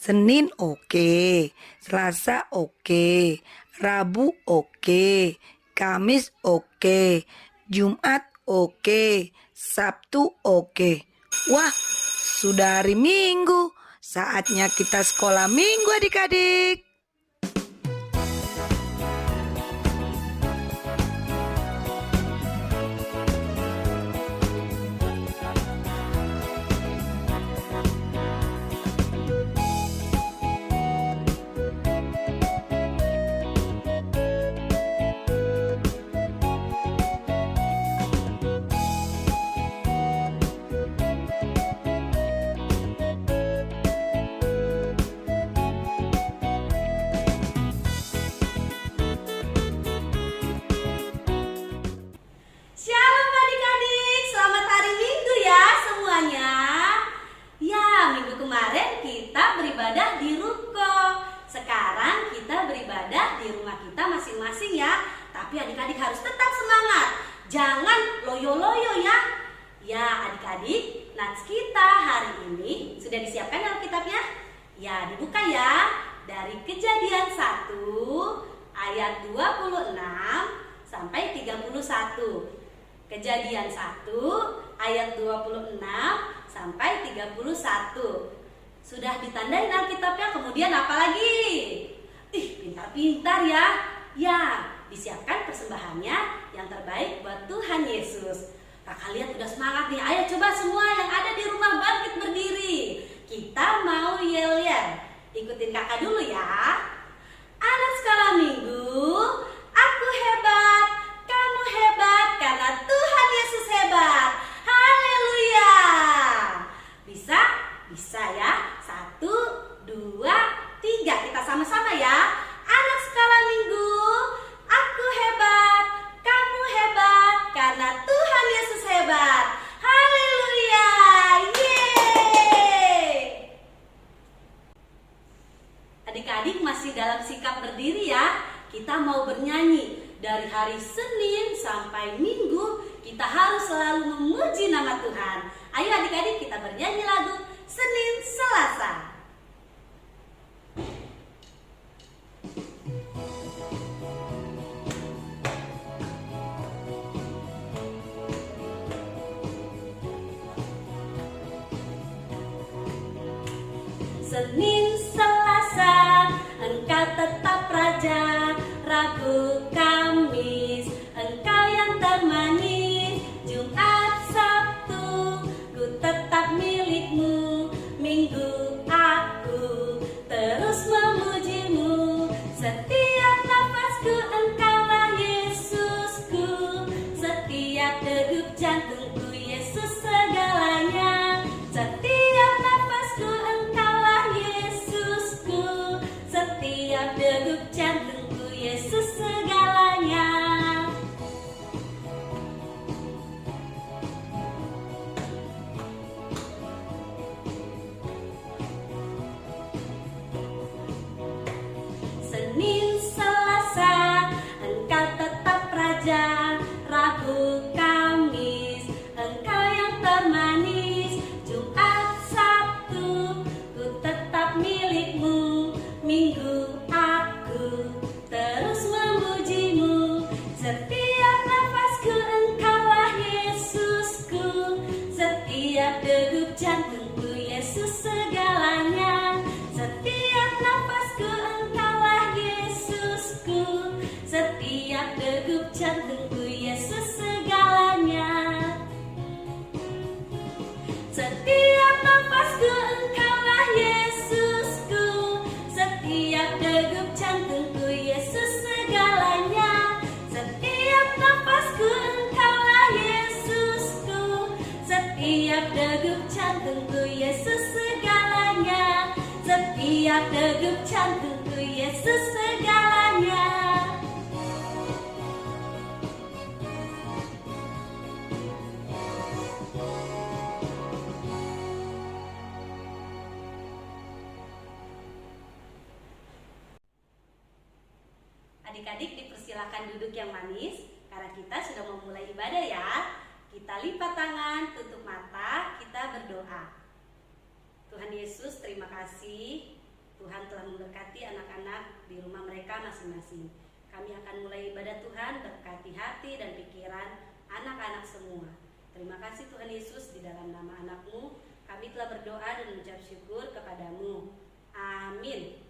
Senin oke, Selasa oke, Rabu oke, Kamis oke, Jumat oke, Sabtu oke. Wah, sudah hari Minggu. Saatnya kita sekolah minggu adik-adik. Shalom adik-adik, selamat hari Minggu ya semuanya. Ya, minggu kemarin kita beribadah di ruko. Sekarang kita beribadah di rumah kita masing-masing ya. Tapi adik-adik harus tetap semangat. Jangan loyo-loyo ya. Ya adik-adik, nats kita hari ini sudah disiapkan Alkitabnya? Ya, dibuka ya. Dari Kejadian 1 ayat 26 sampai 31. Kejadian 1 ayat 26 sampai 31. Sudah ditandain Alkitabnya, kemudian apa lagi? Pintar-pintar ya. Ya, disiapkan persembahannya yang terbaik buat Tuhan Yesus. Kakak lihat udah semangat nih. Ayo coba semua yang ada di rumah bangkit berdiri. Kita mau yel-yel. Ikutin kakak dulu ya. Anak sekolah minggu, aku hebat, kamu hebat karena Tuhan Yesus hebat. Haleluya. Bisa? Bisa ya. 1, 2, 3. Kita sama-sama ya. Anak sekolah minggu, aku hebat, kamu hebat karena Tuhan Yesus hebat. Haleluya. Yeay. Adik-adik masih dalam sikap berdiri ya. Kita mau bernyanyi. Dari hari Senin sampai Minggu kita harus selalu memuji nama Tuhan. Ayo adik-adik kita bernyanyi lagu Senin Selasa. Senin Selasa engkau tetap raja, Rabu Kamis engkau yang termanis, Jumat Sabtu ku tetap milikmu, Minggu aku terus memujimu, setiap nafasku engkaulah Yesusku, setiap degup jantungku Yesus segalanya, setiap nafasku engkaulah Yesusku, setiap degup jantungku Yesus segalanya. Senin Selasa engkau tetap raja, Rabu Kamis engkau yang termanis, Jumat Sabtu ku tetap milikmu, Minggu aku terus memujimu, setiap nafasku engkaulah Yesusku, setiap degup jantungku Yesus segalanya, setiap nafasku engkaulah Yesusku, setiap degup jantungku Yesus segalanya, setiap nafasku engkaulah Yesusku, setiap degup jantungku Yesus segalanya, setiap nafasku engkaulah Yesusku, setiap degup jantungku Yesus segalanya, setiap degup jantungku Yesus segalanya. Adik-adik dipersilakan duduk yang manis karena kita sudah memulai ibadah ya. Kita lipat tangan, tutup mata, kita berdoa. Tuhan Yesus, terima kasih Tuhan telah memberkati anak-anak di rumah mereka masing-masing. Kami akan mulai ibadah Tuhan, berkati hati dan pikiran anak-anak semua. Terima kasih Tuhan Yesus, di dalam nama anak-Mu kami telah berdoa dan mengucap syukur kepadamu. Amin.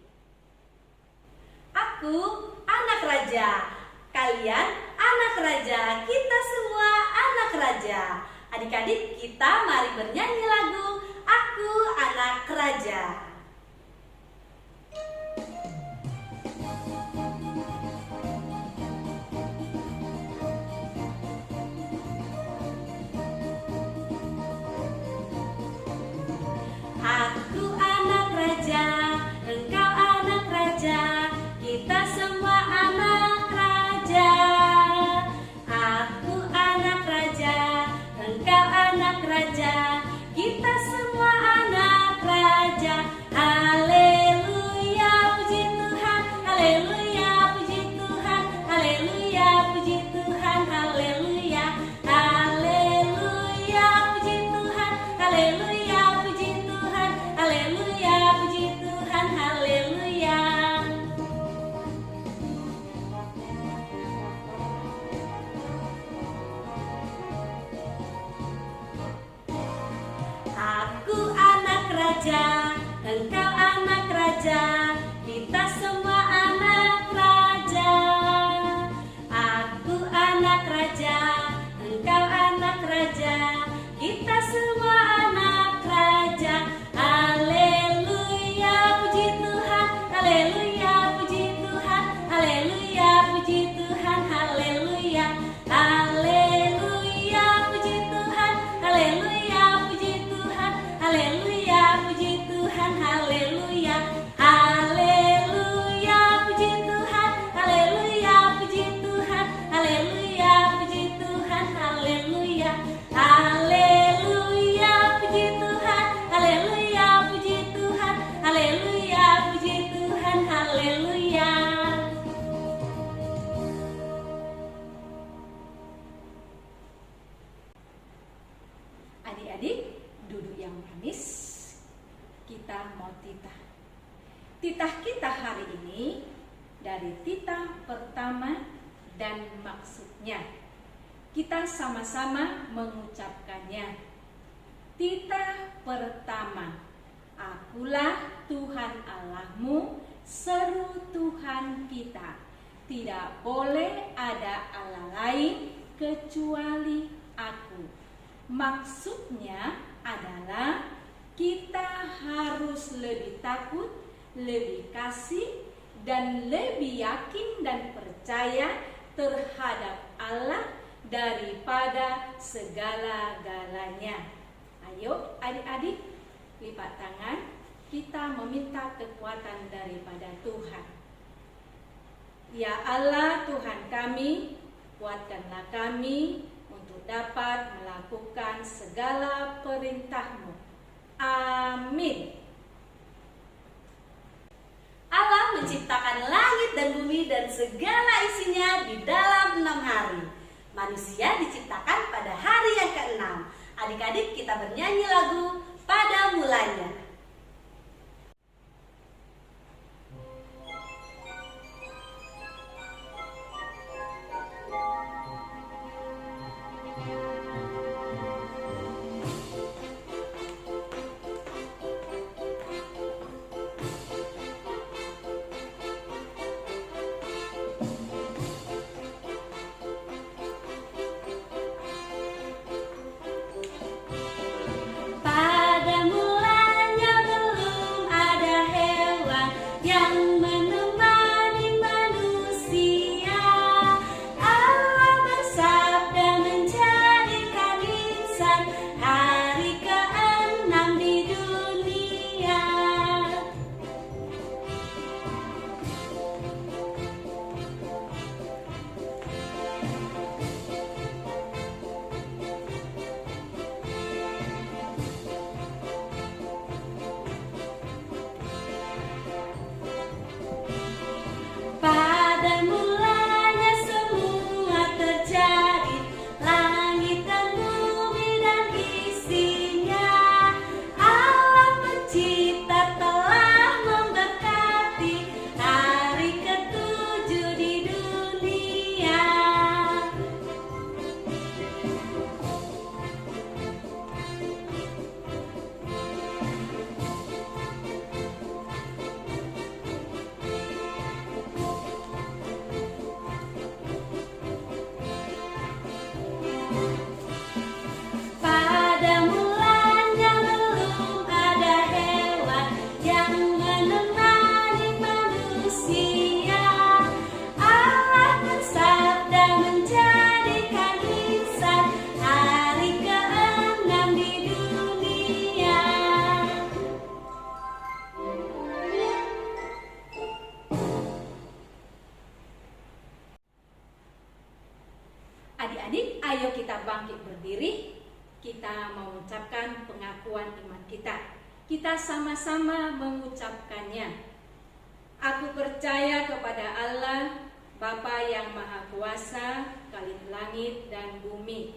Aku anak raja, kalian anak raja, kita semua anak raja. Adik-adik, kita mari bernyanyi lagu Aku Anak Raja. Aku anak raja, engkau anak raja, kita semua anak raja. Aku anak raja, engkau anak raja, kita semua anak raja. Haleluya, puji Tuhan, haleluya, puji Tuhan, haleluya, puji Tuhan, haleluya. Haleluya, puji Tuhan, haleluya, puji Tuhan, haleluya, puji Tuhan, haleluya. Aku anak raja, engkau anak raja, kita semua anak raja. Aku anak raja, engkau anak raja, kita semua anak raja. Haleluya, puji Tuhan, haleluya, puji Tuhan, haleluya, puji Tuhan, haleluya. Haleluya, puji Tuhan, haleluya, puji Tuhan, haleluya, puji Tuhan, haleluya. Haleluya, puji Tuhan, haleluya, puji Tuhan, haleluya, puji Tuhan, haleluya. Haleluya, puji Tuhan, haleluya, puji Tuhan, haleluya, puji Tuhan, haleluya. Adik-adik, duduk yang manis. Kita mau titah. Titah kita hari ini dari titah pertama dan maksudnya. Kita sama-sama mengucapkannya. Titah pertama. Akulah Tuhan Allahmu, seru Tuhan kita. Tidak boleh ada Allah lain kecuali aku. Maksudnya adalah kita harus lebih takut, lebih kasih, dan lebih yakin dan percaya terhadap Allah daripada segala-galanya. Ayo adik-adik, lipat tangan, kita meminta kekuatan daripada Tuhan. Ya Allah Tuhan kami, kuatkanlah kami untuk dapat melakukan segala perintah-Mu. Amin. Allah menciptakan langit dan bumi dan segala isinya di dalam 6 hari. Manusia diciptakan pada hari yang ke-6. Adik-adik, kita bernyanyi lagu pada mulanya. Pada mulanya Adik-adik, ayo kita bangkit berdiri. Kita mengucapkan pengakuan iman kita. Kita sama-sama mengucapkannya. Aku percaya kepada Allah, Bapa yang Maha Kuasa, Khalid langit dan bumi.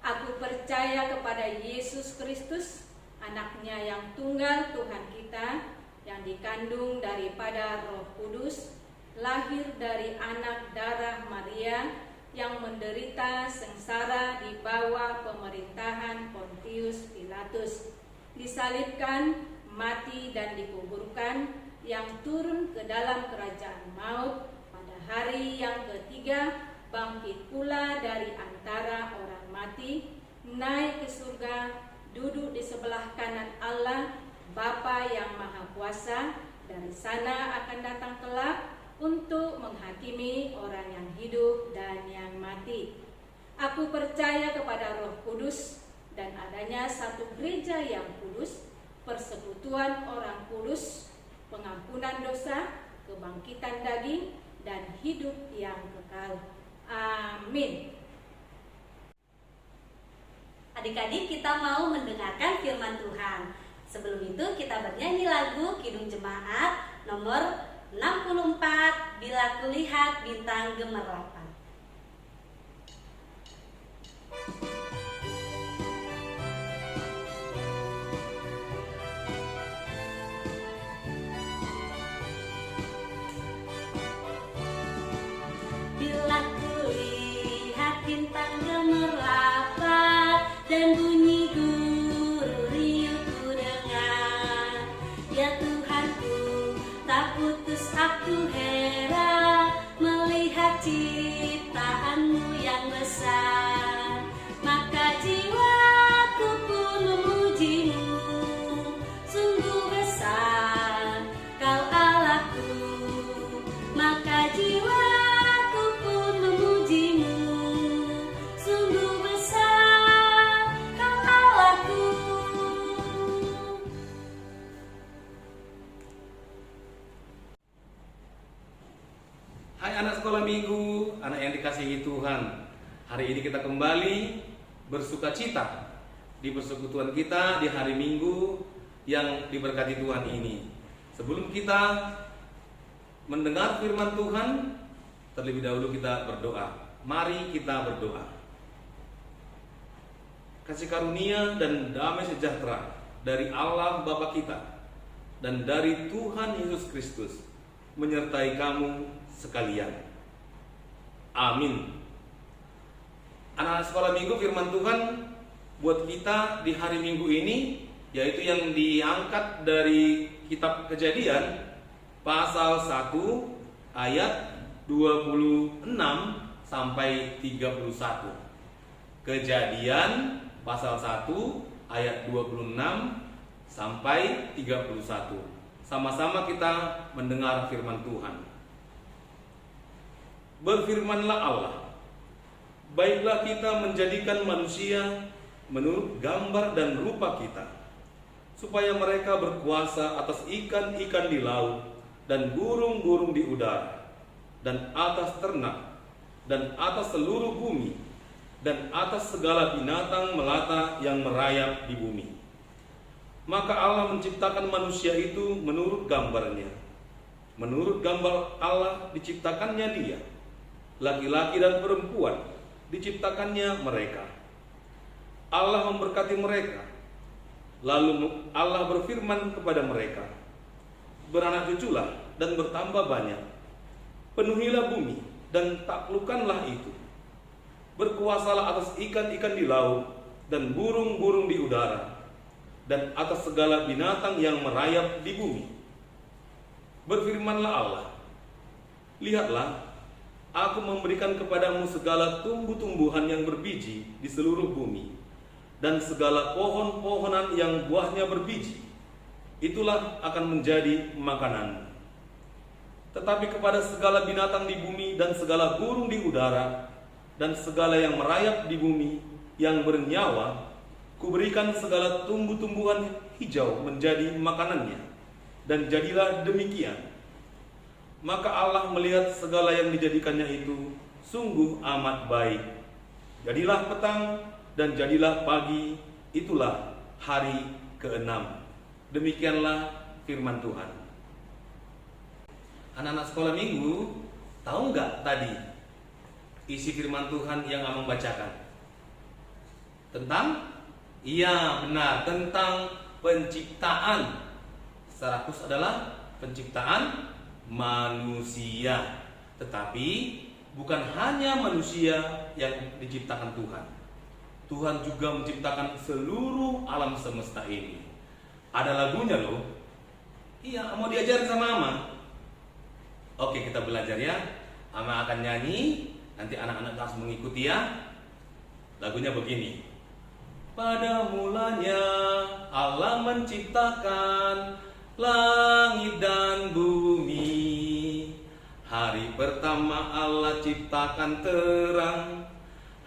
Aku percaya kepada Yesus Kristus, anaknya yang tunggal Tuhan kita, yang dikandung daripada Roh Kudus, lahir dari anak darah Maria, yang menderita sengsara di bawah pemerintahan Pontius Pilatus, disalibkan, mati dan dikuburkan, yang turun ke dalam kerajaan maut, pada hari yang ketiga bangkit pula dari antara orang mati, naik ke surga, duduk di sebelah kanan Allah, Bapa yang Maha Kuasa, dari sana akan datang kelak untuk menghakimi orang yang hidup dan yang mati. Aku percaya kepada Roh Kudus dan adanya satu gereja yang kudus, persekutuan orang kudus, pengampunan dosa, kebangkitan daging, dan hidup yang kekal. Amin. Adik-adik, kita mau mendengarkan firman Tuhan. Sebelum itu kita bernyanyi lagu Kidung Jemaat nomor 64, Bila Kulihat Bintang Gemerlapan. Bila kulihat bintang gemerlapan dan bunyi guru riuh ku dengar, ya Tuhanku, tak putus aku heran melihat ciptaanmu yang besar. Maka jiwaku pun memujimu, sungguh besar kau Allahku. Maka jiwaku pun memujimu, sungguh besar kau Allahku. Hai anak sekolah minggu, anak yang dikasihi Tuhan. Hari ini kita kembali bersuka cita di persekutuan kita di hari Minggu yang diberkati Tuhan ini. Sebelum kita mendengar firman Tuhan, terlebih dahulu kita berdoa. Mari kita berdoa. Kasih karunia dan damai sejahtera dari Allah Bapa kita dan dari Tuhan Yesus Kristus menyertai kamu sekalian. Amin. Anak-anak sekolah minggu, firman Tuhan buat kita di hari Minggu ini, yaitu yang diangkat dari kitab Kejadian pasal 1 ayat 26 sampai 31. Kejadian pasal 1 ayat 26 sampai 31. Sama-sama kita mendengar firman Tuhan. Berfirmanlah Allah, baiklah kita menjadikan manusia menurut gambar dan rupa kita, supaya mereka berkuasa atas ikan-ikan di laut dan burung-burung di udara, dan atas ternak, dan atas seluruh bumi, dan atas segala binatang melata yang merayap di bumi. Maka Allah menciptakan manusia itu menurut gambarnya. Menurut gambar Allah diciptakannya dia. Laki-laki dan perempuan diciptakannya mereka. Allah memberkati mereka. Lalu Allah berfirman kepada mereka, beranak cuculah dan bertambah banyak. Penuhilah bumi dan taklukkanlah itu. Berkuasalah atas ikan-ikan di laut dan burung-burung di udara, dan atas segala binatang yang merayap di bumi. Berfirmanlah Allah, lihatlah, aku memberikan kepadamu segala tumbuh-tumbuhan yang berbiji di seluruh bumi, dan segala pohon-pohonan yang buahnya berbiji. Itulah akan menjadi makananmu. Tetapi kepada segala binatang di bumi dan segala burung di udara, dan segala yang merayap di bumi yang bernyawa, kuberikan segala tumbuh-tumbuhan hijau menjadi makanannya. Dan jadilah demikian. Maka Allah melihat segala yang dijadikannya itu sungguh amat baik. Jadilah petang dan jadilah pagi, itulah hari ke-6. Demikianlah firman Tuhan. Anak-anak sekolah minggu, tahu nggak tadi isi firman Tuhan yang Amang bacakan? Tentang? Iya, benar, tentang penciptaan. Secara khusus adalah penciptaan manusia. Tetapi bukan hanya manusia yang diciptakan Tuhan. Tuhan juga menciptakan seluruh alam semesta ini. Ada lagunya loh. Iya, mau diajarin sama Ama. Oke, kita belajar ya. Ama akan nyanyi, nanti anak-anak harus mengikuti ya. Lagunya begini. Pada mulanya Allah menciptakan langit dan bumi. Hari pertama Allah ciptakan terang.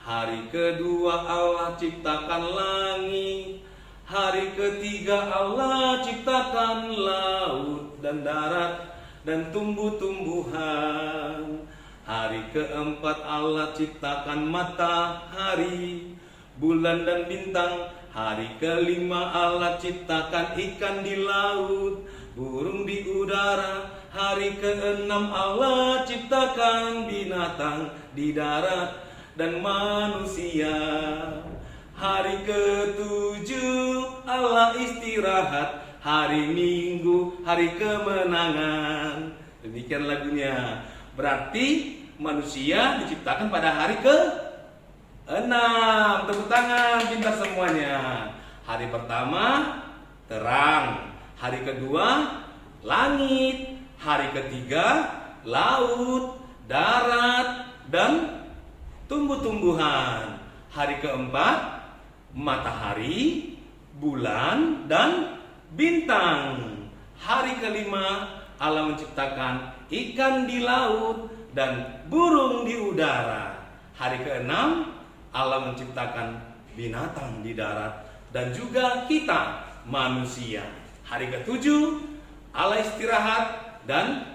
Hari kedua Allah ciptakan langit. Hari ketiga Allah ciptakan laut dan darat dan tumbuh-tumbuhan. Hari keempat Allah ciptakan matahari, bulan dan bintang. Hari kelima Allah ciptakan ikan di laut, burung di udara. Hari keenam Allah ciptakan binatang di darat dan manusia. Hari ketujuh Allah istirahat, hari Minggu, hari kemenangan. Demikian lagunya. Berarti manusia diciptakan pada hari ke-6. Tepuk tangan, pintar semuanya. Hari pertama terang, hari kedua langit, hari ketiga laut, darat, dan tumbuh-tumbuhan. Hari keempat matahari, bulan, dan bintang. Hari kelima Allah menciptakan ikan di laut dan burung di udara. Hari keenam Allah menciptakan binatang di darat dan juga kita manusia. Hari ketujuh Allah istirahat dan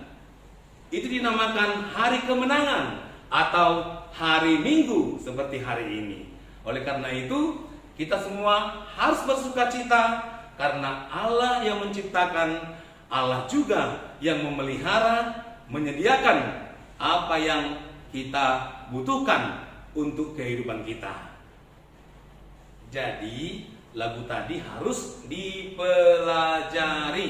itu dinamakan hari kemenangan atau hari Minggu seperti hari ini. Oleh karena itu kita semua harus bersukacita karena Allah yang menciptakan, Allah juga yang memelihara, menyediakan apa yang kita butuhkan untuk kehidupan kita. Jadi lagu tadi harus dipelajari.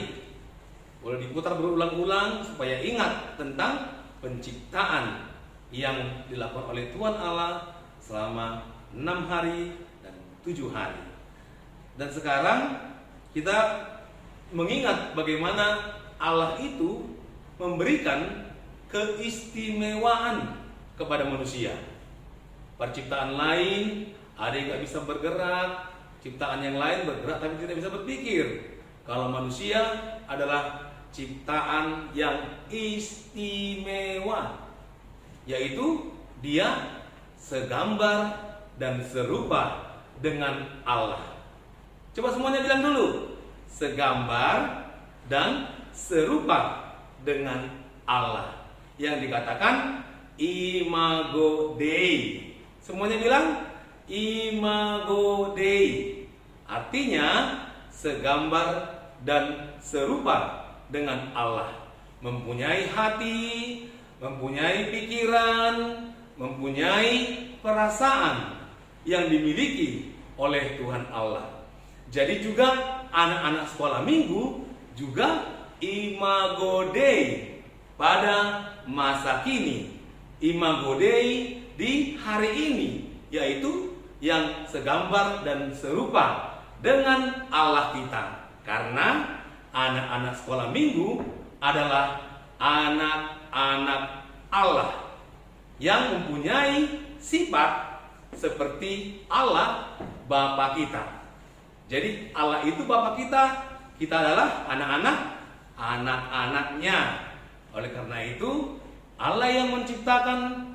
Boleh diputar berulang-ulang supaya ingat tentang penciptaan yang dilakukan oleh Tuhan Allah selama 6 hari dan 7 hari. Dan sekarang kita mengingat bagaimana Allah itu memberikan keistimewaan kepada manusia. Perciptaan lain ada yang gak bisa bergerak, ciptaan yang lain bergerak tapi tidak bisa berpikir. Kalau manusia adalah ciptaan yang istimewa, yaitu dia segambar dan serupa dengan Allah. Coba semuanya bilang dulu, segambar dan serupa dengan Allah, yang dikatakan Imago Dei. Semuanya bilang Imago Dei. Artinya segambar dan serupa dengan Allah, mempunyai hati, mempunyai pikiran, mempunyai perasaan yang dimiliki oleh Tuhan Allah. Jadi juga anak-anak sekolah minggu juga Imago Dei pada masa kini, Imago Dei di hari ini, yaitu yang segambar dan serupa dengan Allah kita. Karena anak-anak sekolah minggu adalah anak-anak Allah yang mempunyai sifat seperti Allah Bapa kita. Jadi Allah itu Bapa kita, kita adalah anak-anaknya. Oleh karena itu Allah yang menciptakan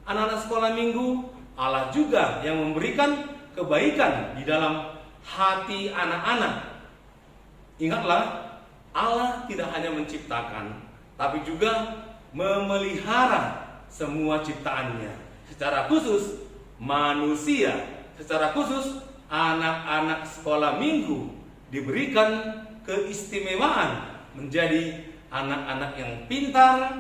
anak-anak sekolah minggu, Allah juga yang memberikan kebaikan di dalam hati anak-anak. Ingatlah, Allah tidak hanya menciptakan, tapi juga memelihara semua ciptaannya. Secara khusus, manusia, secara khusus anak-anak sekolah minggu diberikan keistimewaan menjadi anak-anak yang pintar,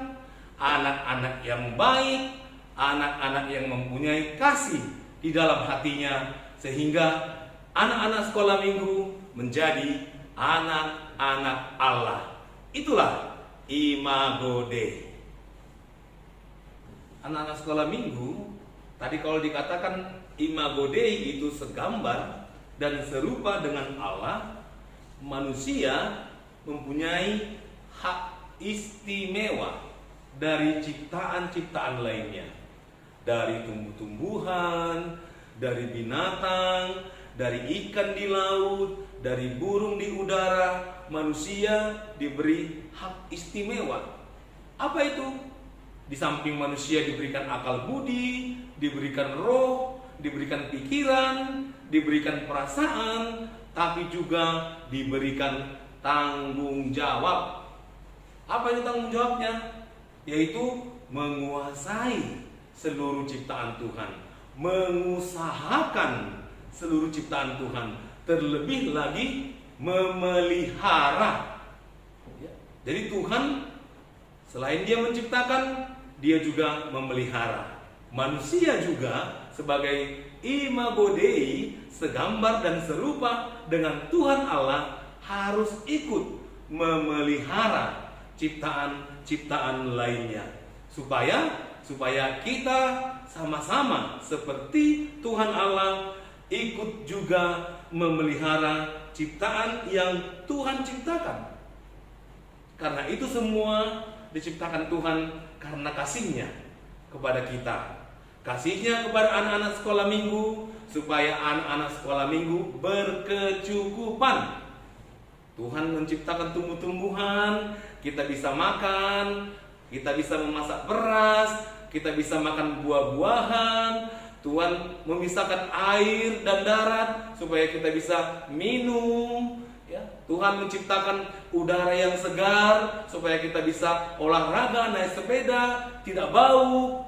anak-anak yang baik, anak-anak yang mempunyai kasih di dalam hatinya, sehingga anak-anak sekolah minggu menjadi anak-anak Allah. Itulah Imago Dei. Anak-anak sekolah minggu, tadi kalau dikatakan Imago Dei itu segambar dan serupa dengan Allah, manusia mempunyai hak istimewa dari ciptaan-ciptaan lainnya, dari tumbuh-tumbuhan, dari binatang, dari ikan di laut, dari burung di udara. Manusia diberi hak istimewa. Apa itu? Di samping manusia diberikan akal budi, diberikan roh, diberikan pikiran, diberikan perasaan, tapi juga diberikan tanggung jawab. Apa itu tanggung jawabnya? Yaitu menguasai seluruh ciptaan Tuhan, mengusahakan seluruh ciptaan Tuhan, terlebih lagi memelihara. Jadi Tuhan selain Dia menciptakan, Dia juga memelihara. Manusia juga sebagai Imago Dei, segambar dan serupa dengan Tuhan Allah, harus ikut memelihara ciptaan-ciptaan lainnya, supaya kita sama-sama seperti Tuhan Allah ikut juga memelihara ciptaan yang Tuhan ciptakan. Karena itu semua diciptakan Tuhan karena kasih-Nya kepada kita. Kasih-Nya kepada anak-anak sekolah minggu, supaya anak-anak sekolah minggu berkecukupan. Tuhan menciptakan tumbuh-tumbuhan, kita bisa makan, kita bisa memasak beras, kita bisa makan buah-buahan. Tuhan memisahkan air dan darat supaya kita bisa minum. Tuhan menciptakan udara yang segar supaya kita bisa olahraga, naik sepeda, tidak bau.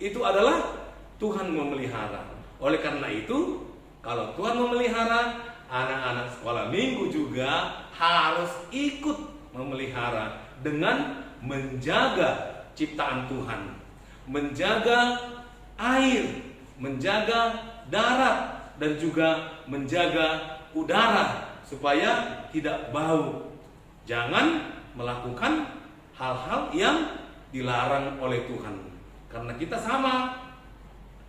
Itu adalah Tuhan memelihara. Oleh karena itu, kalau Tuhan memelihara, anak-anak sekolah minggu juga harus ikut memelihara dengan menjaga ciptaan Tuhan, menjaga air, menjaga darat, dan juga menjaga udara supaya tidak bau. Jangan melakukan hal-hal yang dilarang oleh Tuhan. Karena kita sama.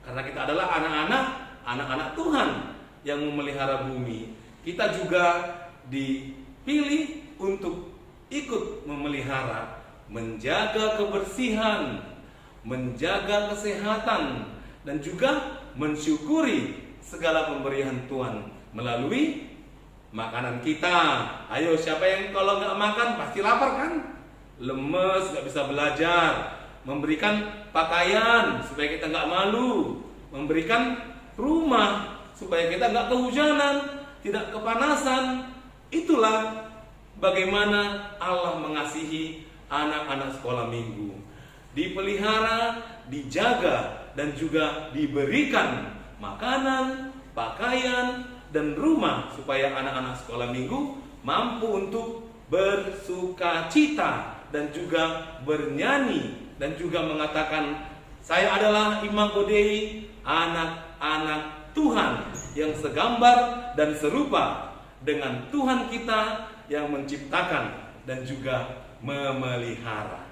Karena kita adalah anak-anak Tuhan yang memelihara bumi. Kita juga dipilih untuk ikut memelihara, menjaga kebersihan, menjaga kesehatan, dan juga mensyukuri segala pemberian Tuhan melalui makanan kita. Ayo, siapa yang kalau nggak makan pasti lapar kan? Lemes, nggak bisa belajar. Memberikan pakaian supaya kita nggak malu. Memberikan rumah supaya kita nggak kehujanan, tidak kepanasan. Itulah bagaimana Allah mengasihi anak-anak sekolah minggu. Dipelihara, dijaga, dan juga diberikan makanan, pakaian, dan rumah supaya anak-anak sekolah minggu mampu untuk bersukacita dan juga bernyanyi dan juga mengatakan, saya adalah Imago Dei, anak-anak Tuhan yang segambar dan serupa dengan Tuhan kita yang menciptakan dan juga memelihara.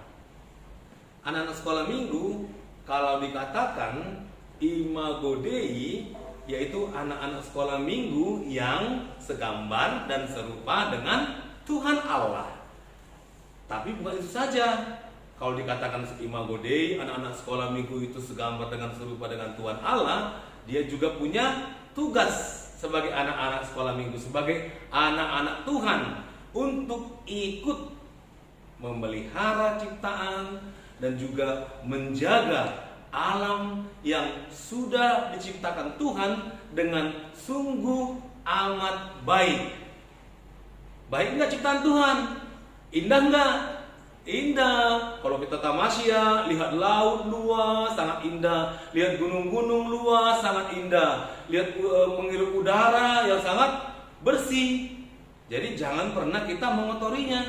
Anak-anak sekolah minggu kalau dikatakan Imago Dei, yaitu anak-anak sekolah minggu yang segambar dan serupa dengan Tuhan Allah. Tapi bukan itu saja. Kalau dikatakan Imago Dei, anak-anak sekolah minggu itu segambar dengan serupa dengan Tuhan Allah, dia juga punya tugas sebagai anak-anak sekolah minggu, sebagai anak-anak Tuhan, untuk ikut memelihara ciptaan dan juga menjaga alam yang sudah diciptakan Tuhan dengan sungguh amat baik. Baik nggak ciptaan Tuhan? Indah nggak? Indah. kalau kita tamasya, lihat laut luas, sangat indah. Lihat gunung-gunung luas, sangat indah. Lihat menghirup udara yang sangat bersih. Jadi jangan pernah kita mengotorinya.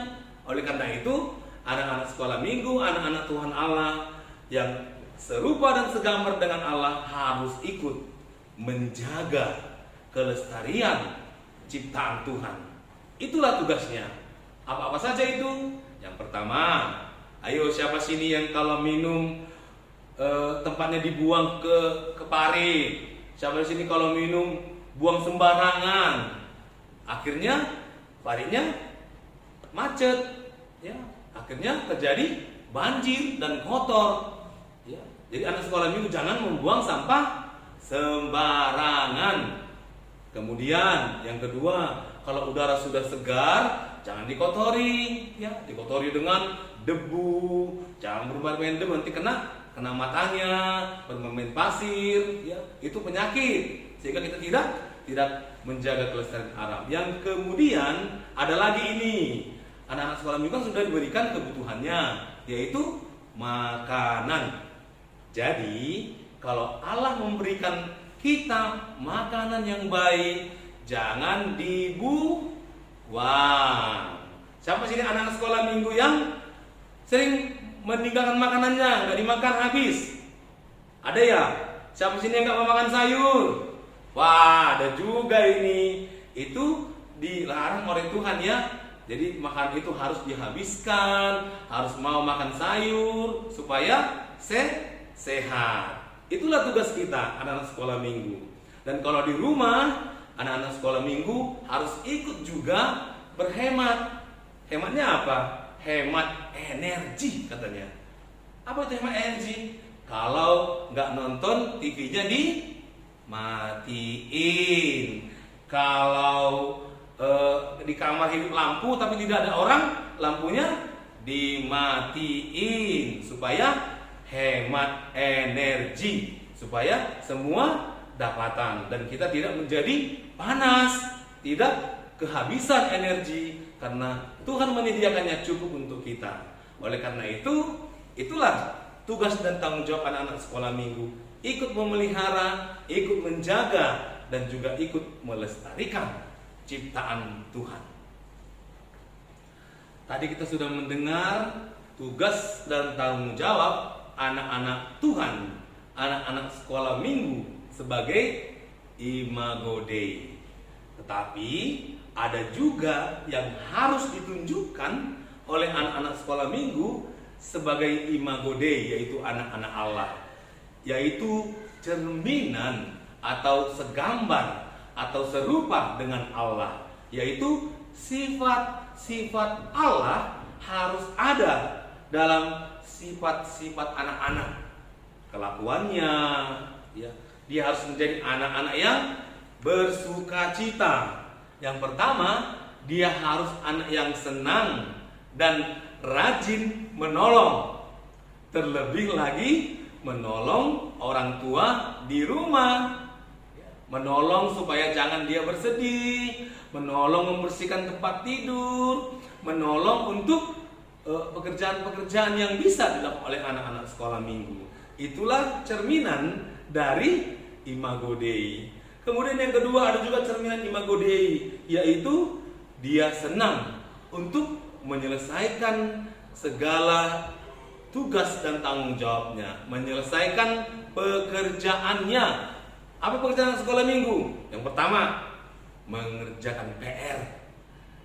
Oleh karena itu, anak-anak sekolah minggu, anak-anak Tuhan Allah yang serupa dan segambar dengan Allah harus ikut menjaga kelestarian ciptaan Tuhan. Itulah tugasnya. Apa-apa saja itu? Yang pertama, ayo siapa sini yang kalau minum tempatnya dibuang ke parit? Siapa sini kalau minum buang sembarangan? Akhirnya paritnya macet, ya. Akhirnya terjadi banjir dan kotor. Ya. Jadi anak sekolah minggu jangan membuang sampah sembarangan. Kemudian yang kedua, kalau udara sudah segar, jangan dikotori, ya, dikotori dengan debu, jangan bermain debu, nanti kena matanya, bermain pasir, ya, itu penyakit, sehingga kita tidak menjaga kelestarian alam. Yang kemudian ada lagi ini, anak-anak sekolah minggu kan sudah diberikan kebutuhannya, yaitu makanan. Jadi kalau Allah memberikan kita makanan yang baik, jangan dibuang. Siapa sini anak sekolah minggu yang sering meninggalkan makanannya, nggak dimakan habis? Ada ya? Siapa sini yang nggak mau makan sayur? Wah, ada juga ini. Itu dilarang oleh Tuhan ya. Jadi makanan itu harus dihabiskan, harus mau makan sayur supaya sehat. Itulah tugas kita anak-anak sekolah minggu. Dan kalau di rumah, anak-anak sekolah minggu harus ikut juga berhemat. Hematnya apa? Hemat energi katanya. Apa itu hemat energi? Kalau nggak nonton TV-nya dimatiin. Kalau di kamar hidup lampu tapi tidak ada orang, lampunya dimatiin supaya hemat energi, supaya semua dapatan dan kita tidak menjadi panas, tidak kehabisan energi karena Tuhan menyediakannya cukup untuk kita. Oleh karena itu, itulah tugas dan tanggung jawab anak-anak sekolah minggu, ikut memelihara, ikut menjaga dan juga ikut melestarikan ciptaan Tuhan. Tadi kita sudah mendengar tugas dan tanggung jawab anak-anak Tuhan, anak-anak sekolah minggu sebagai Imago Dei. Tetapi ada juga yang harus ditunjukkan oleh anak-anak sekolah minggu sebagai Imago Dei, yaitu anak-anak Allah, yaitu cerminan atau segambar atau serupa dengan Allah, yaitu sifat-sifat Allah harus ada dalam sifat-sifat anak-anak. Kelakuannya, ya, dia harus menjadi anak-anak yang bersukacita. Yang pertama, dia harus anak yang senang dan rajin menolong. Terlebih lagi menolong orang tua di rumah. Menolong supaya jangan dia bersedih, menolong membersihkan tempat tidur, menolong untuk pekerjaan-pekerjaan yang bisa dilakukan oleh anak-anak sekolah minggu. Itulah cerminan dari Imago Dei. Kemudian yang kedua ada juga cerminan Imago Dei, yaitu dia senang untuk menyelesaikan segala tugas dan tanggung jawabnya, menyelesaikan pekerjaannya. Apa pekerjaan sekolah minggu? Yang pertama, mengerjakan PR.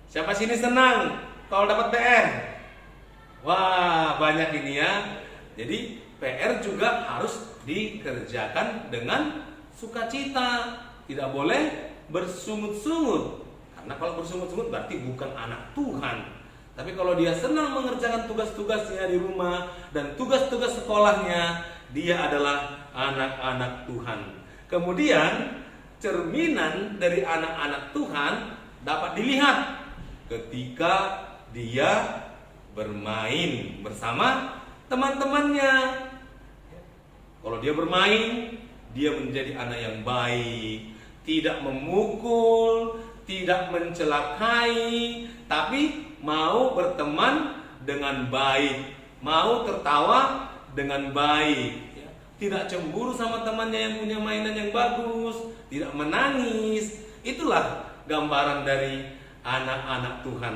Siapa sini senang kalau dapat PR? Wah, banyak ini ya. Jadi PR juga harus dikerjakan dengan sukacita. Tidak boleh bersungut-sungut. Karena kalau bersungut-sungut berarti bukan anak Tuhan. Tapi kalau dia senang mengerjakan tugas-tugasnya di rumah dan tugas-tugas sekolahnya, dia adalah anak-anak Tuhan. Kemudian cerminan dari anak-anak Tuhan dapat dilihat ketika dia bermain bersama teman-temannya. Kalau dia bermain, dia menjadi anak yang baik, tidak memukul, tidak mencelakai, tapi mau berteman dengan baik, mau tertawa dengan baik, ya. Tidak cemburu sama temannya yang punya mainan yang bagus, tidak menangis. Itulah gambaran dari anak-anak Tuhan.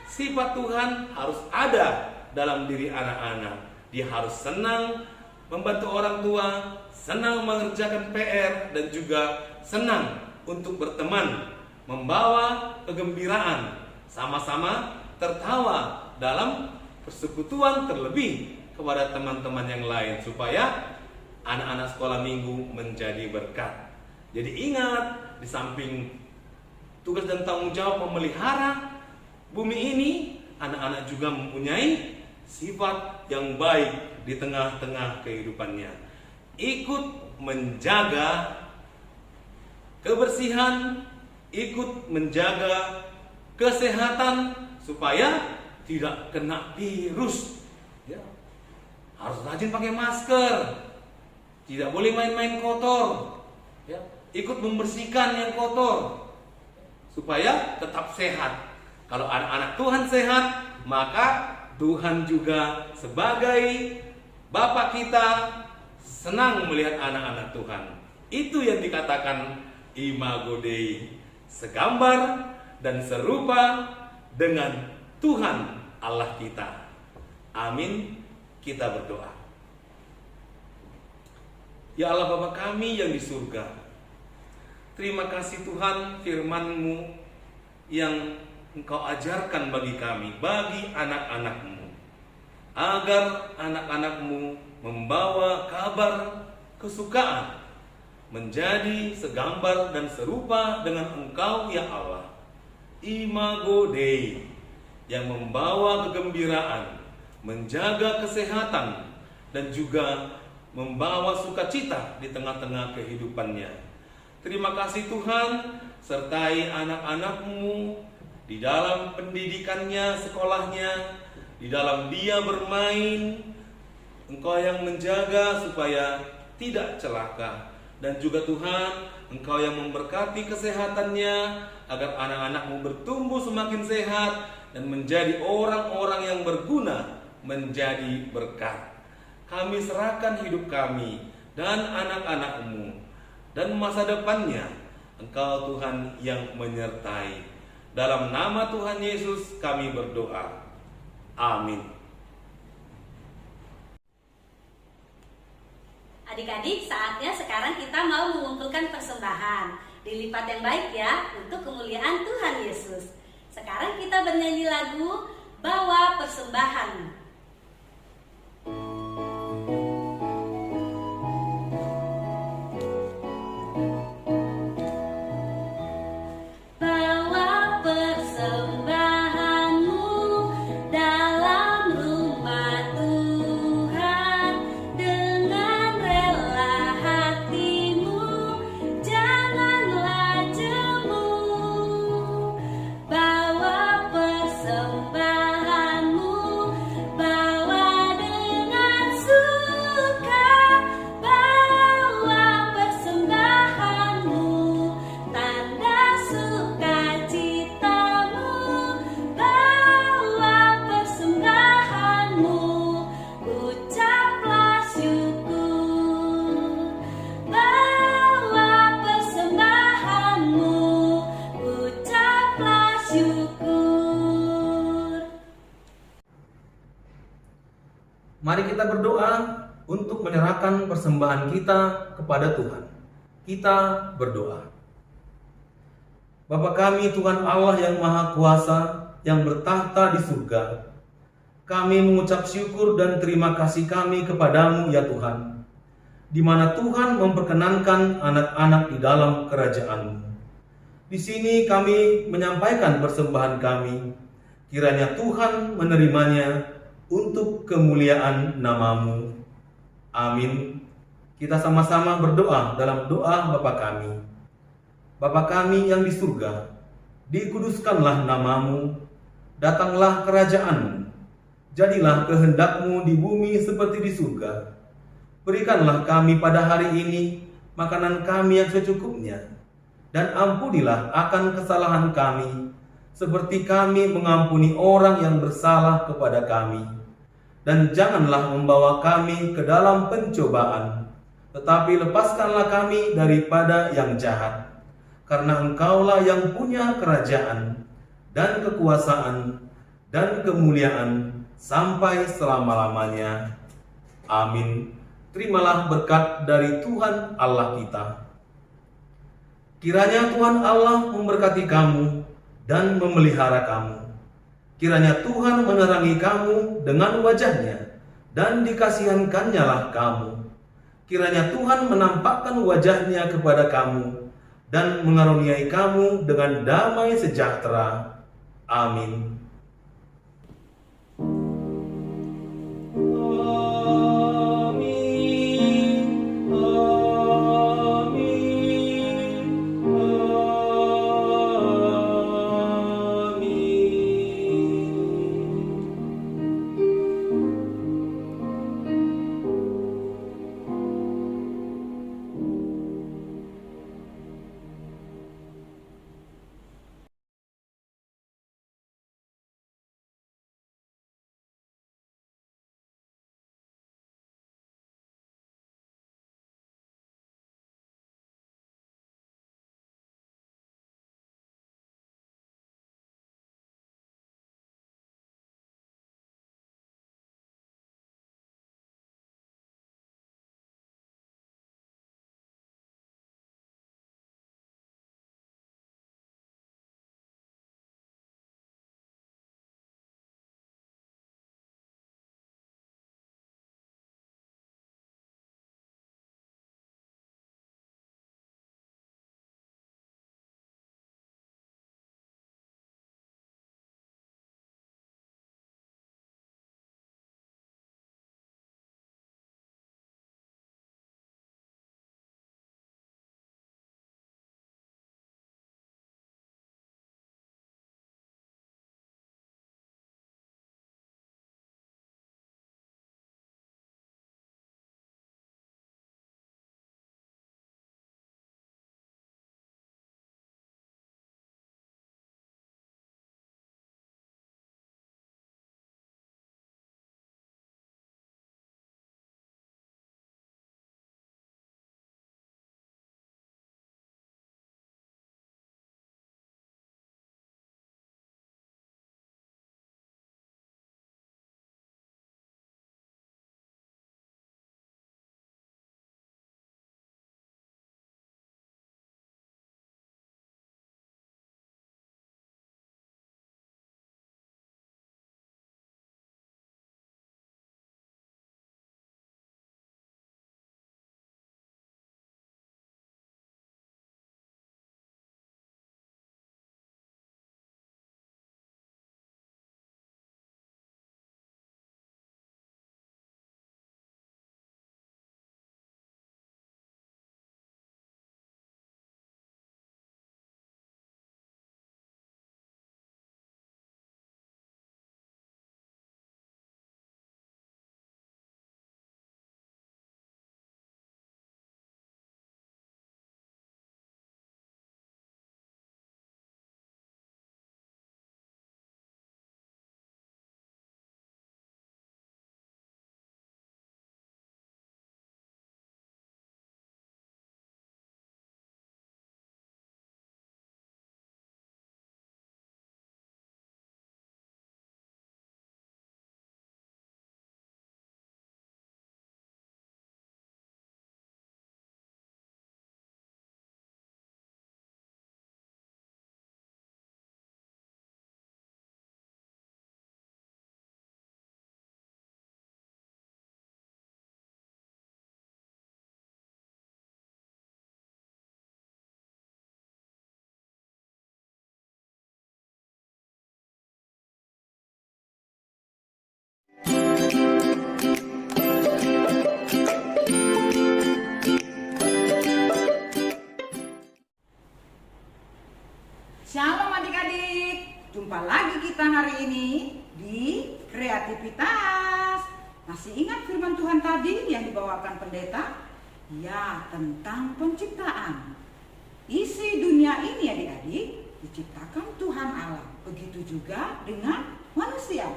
Sifat Tuhan harus ada dalam diri anak-anak. Dia harus senang membantu orang tua, senang mengerjakan PR, dan juga senang untuk berteman, membawa kegembiraan, sama-sama tertawa dalam persekutuan, terlebih kepada teman-teman yang lain, supaya anak-anak sekolah minggu menjadi berkat. Jadi ingat, di samping tugas dan tanggung jawab memelihara bumi ini, anak-anak juga mempunyai sifat yang baik di tengah-tengah kehidupannya. Ikut menjaga kebersihan, ikut menjaga kesehatan supaya tidak kena virus. Ya. Harus rajin pakai masker, tidak boleh main-main kotor. Ya. Ikut membersihkan yang kotor supaya tetap sehat. Kalau anak-anak Tuhan sehat, maka Tuhan juga sebagai Bapa kita senang melihat anak-anak Tuhan. Itu yang dikatakan Imago Dei, segambar dan serupa dengan Tuhan Allah kita. Amin. Kita berdoa. Ya Allah Bapa kami yang di surga, terima kasih Tuhan firman-Mu yang Engkau ajarkan bagi kami, bagi anak-anak-Mu, agar anak-anak-Mu membawa kabar kesukaan, menjadi segambar dan serupa dengan Engkau ya Allah. Imago Dei, yang membawa kegembiraan, menjaga kesehatan, dan juga membawa sukacita di tengah-tengah kehidupannya. Terima kasih Tuhan, sertai anak-anak-Mu di dalam pendidikannya, sekolahnya, di dalam dia bermain. Engkau yang menjaga supaya tidak celaka. Dan juga Tuhan, Engkau yang memberkati kesehatannya, agar anak-anak-Mu bertumbuh semakin sehat dan menjadi orang-orang yang berguna, menjadi berkat. Kami serahkan hidup kami dan anak-anak-Mu dan masa depannya. Engkau Tuhan yang menyertai. Dalam nama Tuhan Yesus kami berdoa. Amin. Adik-adik, saatnya sekarang kita mau mengumpulkan persembahan. Dilipat yang baik ya, untuk kemuliaan Tuhan Yesus. Sekarang kita bernyanyi lagu Bawa Persembahan. Mari kita berdoa untuk menyerahkan persembahan kita kepada Tuhan. Kita berdoa. Bapa kami Tuhan Allah yang Maha Kuasa, yang bertahta di surga, kami mengucap syukur dan terima kasih kami kepadamu ya Tuhan, di mana Tuhan memperkenankan anak-anak di dalam kerajaan-Mu. Di sini kami menyampaikan persembahan kami, kiranya Tuhan menerimanya untuk kemuliaan nama-Mu. Amin. Kita sama-sama berdoa dalam doa Bapa kami. Bapa kami yang di surga, dikuduskanlah nama-Mu, datanglah kerajaan-Mu, jadilah kehendak-Mu di bumi seperti di surga. Berikanlah kami pada hari ini makanan kami yang secukupnya, dan ampunilah akan kesalahan kami, seperti kami mengampuni orang yang bersalah kepada kami. dan janganlah membawa kami ke dalam pencobaan, tetapi lepaskanlah kami daripada yang jahat. Karena Engkaulah yang punya kerajaan, dan kekuasaan, dan kemuliaan, sampai selama-lamanya. Amin. Terimalah berkat dari Tuhan Allah kita. Kiranya Tuhan Allah memberkati kamu dan memelihara kamu. Kiranya Tuhan menerangi kamu dengan wajah-Nya dan dikasihankannya lah kamu. Kiranya Tuhan menampakkan wajah-Nya kepada kamu dan mengaruniai kamu dengan damai sejahtera. Amin. Shalom adik-adik, jumpa lagi kita hari ini di Kreativitas. Masih ingat firman Tuhan tadi yang dibawakan pendeta? Ya, tentang penciptaan. Isi dunia ini adik-adik diciptakan Tuhan Allah. Begitu juga dengan manusia.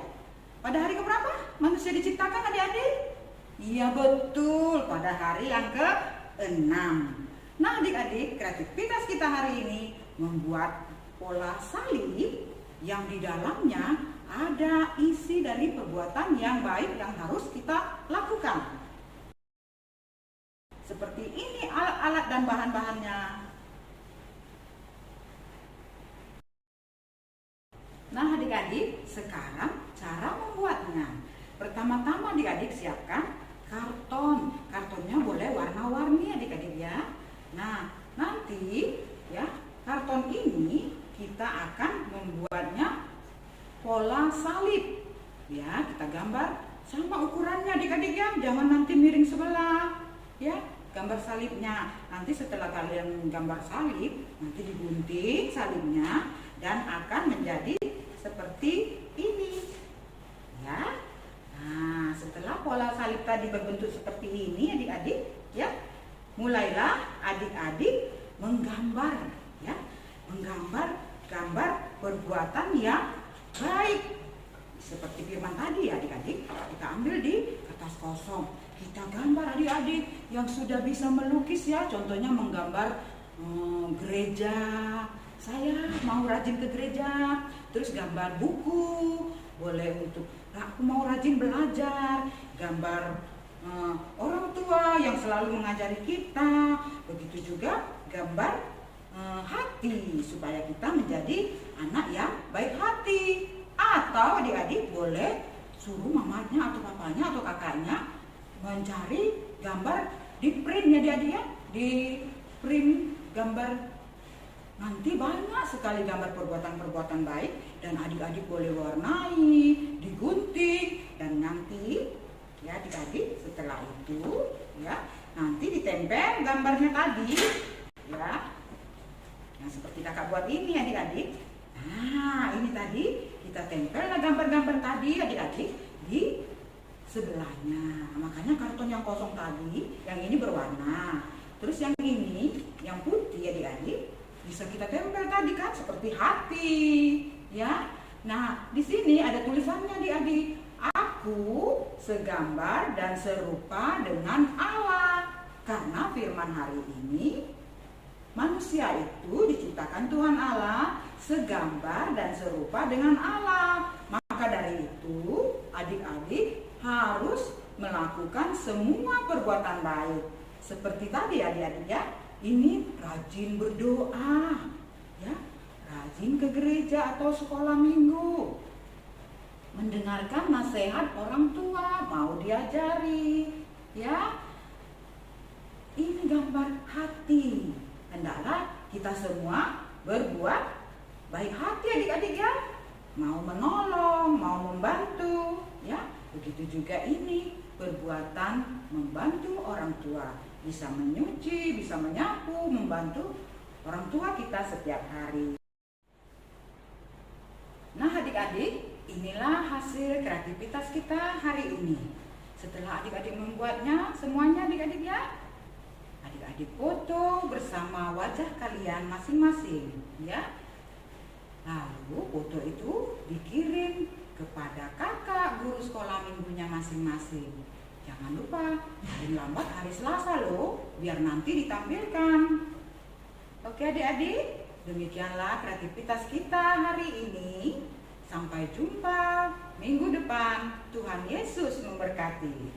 pada hari keberapa manusia diciptakan adik-adik? Iya betul, pada hari yang ke-6. Nah adik-adik, kreativitas kita hari ini membuat pola salib yang di dalamnya ada isi dari perbuatan yang baik yang harus kita lakukan. Seperti ini alat-alat dan bahan-bahannya. Nah adik-adik, sekarang cara membuatnya. Pertama-tama adik-adik siapkan karton. Kartonnya boleh warna-warni adik-adik ya. Nah nanti ya karton ini kita akan membuatnya pola salib. Ya kita gambar sama ukurannya adik-adik ya. Jangan nanti miring sebelah. Ya gambar salibnya. Nanti setelah kalian gambar salib, nanti digunting salibnya dan akan menjadi seperti ini ya. Nah setelah pola salib tadi berbentuk seperti ini adik-adik ya, mulailah adik-adik menggambar ya, gambar perbuatan yang baik seperti firman tadi adik-adik. Kita ambil di kertas kosong, kita gambar adik-adik yang sudah bisa melukis ya, contohnya menggambar gereja. Saya mau rajin ke gereja, terus gambar buku, boleh untuk aku mau rajin belajar, gambar orang tua yang selalu mengajari kita, begitu juga gambar hati supaya kita menjadi anak yang baik hati. Atau adik-adik boleh suruh mamanya atau papanya atau kakaknya mencari gambar di print ya adik-adik ya, di print gambar. Nanti banyak sekali gambar perbuatan-perbuatan baik dan adik-adik boleh warnai, digunting dan nanti ya adik-adik setelah itu ya nanti ditempel gambarnya tadi ya. Yang seperti kakak buat ini adik-adik. Nah ini tadi kita tempellah gambar-gambar tadi adik-adik di sebelahnya. Makanya karton yang kosong tadi, yang ini berwarna. Terus yang ini, yang putih adik-adik bisa kita tempel tadi kan seperti hati ya. Nah di sini ada tulisannya adik-adik, aku segambar dan serupa dengan Allah. Karena firman hari ini manusia itu diciptakan Tuhan Allah segambar dan serupa dengan Allah. Maka dari itu adik-adik harus melakukan semua perbuatan baik. Seperti tadi adik-adik ya, ini rajin berdoa ya, rajin ke gereja atau sekolah minggu, mendengarkan nasihat orang tua, mau diajari ya. Ini gambar hati. Hendaklah kita semua berbuat baik hati adik-adik ya, mau menolong, mau membantu ya. Begitu juga ini perbuatan membantu orang tua, bisa menyuci, bisa menyapu, membantu orang tua kita setiap hari. Nah adik-adik, inilah hasil kreativitas kita hari ini. Setelah adik-adik membuatnya semuanya adik-adik ya, adik-adik foto bersama wajah kalian masing-masing ya. Lalu foto itu dikirim kepada kakak guru sekolah minggunya masing-masing. Jangan lupa paling lambat hari Selasa loh, biar nanti ditampilkan. Oke adik-adik, demikianlah kreativitas kita hari ini. Sampai jumpa minggu depan. Tuhan Yesus memberkati.